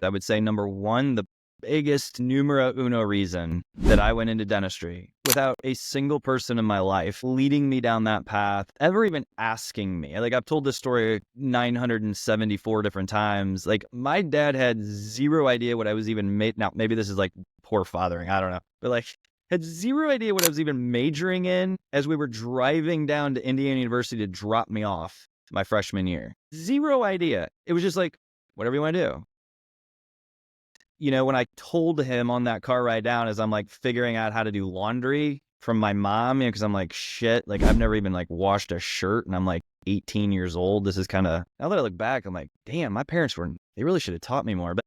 I would say number one, the biggest numero uno reason that I went into dentistry without a single person in my life leading me down that path, ever even asking me. Like, I've told this story 974 different times. Like, my dad had zero idea what I was even now, maybe this is like poor fathering, I don't know. But like, had zero idea what I was even majoring in as we were driving down to Indiana University to drop me off my freshman year. Zero idea. It was just like, whatever you want to do. You know, when I told him on that car ride down as I'm like figuring out how to do laundry from my mom, because I'm like, shit, like I've never even like washed a shirt and I'm like 18 years old. This is kind of, now that I look back, I'm like, damn, my parents they really should have taught me more. But,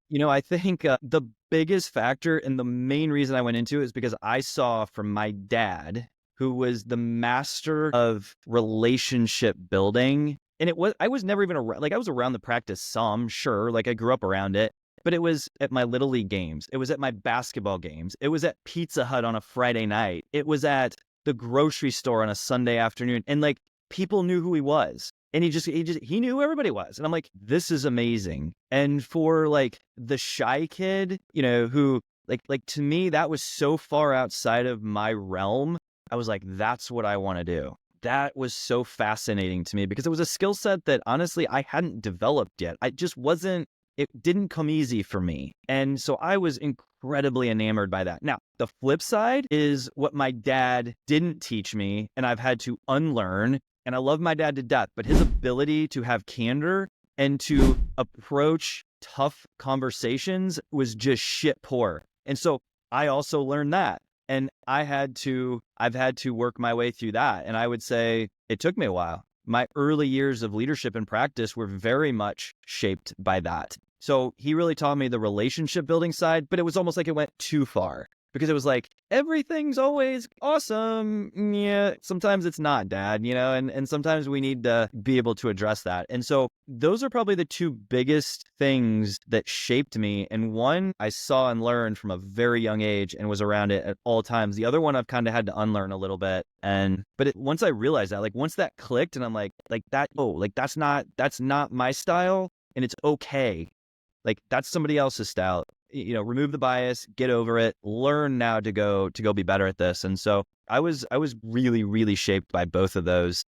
you know, I think the biggest factor and the main reason I went into it is because I saw from my dad, who was the master of relationship building. And I was never even around, like I was around the practice some, sure, like I grew up around it. But it was at my Little League games. It was at my basketball games. It was at Pizza Hut on a Friday night. It was at the grocery store on a Sunday afternoon. And like people knew who he was. And he knew who everybody was. And I'm like, this is amazing. And for like the shy kid, you know, who like to me, that was so far outside of my realm. I was like, that's what I want to do. That was so fascinating to me because it was a skill set that honestly I hadn't developed yet. It didn't come easy for me. And so I was incredibly enamored by that. Now, the flip side is what my dad didn't teach me and I've had to unlearn. And I love my dad to death, but his ability to have candor and to approach tough conversations was just shit poor. And so I also learned that. And I've had to work my way through that. And I would say it took me a while. My early years of leadership and practice were very much shaped by that. So he really taught me the relationship building side, but it was almost like it went too far because it was like, everything's always awesome. Yeah, sometimes it's not, Dad, you know, and sometimes we need to be able to address that. And so those are probably the two biggest things that shaped me. And one I saw and learned from a very young age and was around it at all times. The other one I've kind of had to unlearn a little bit. Once I realized that, like once that clicked and I'm like that, oh, like that's not my style and it's okay. Like that's somebody else's style, you know, remove the bias, get over it, learn now to go be better at this. And so I was really, really shaped by both of those.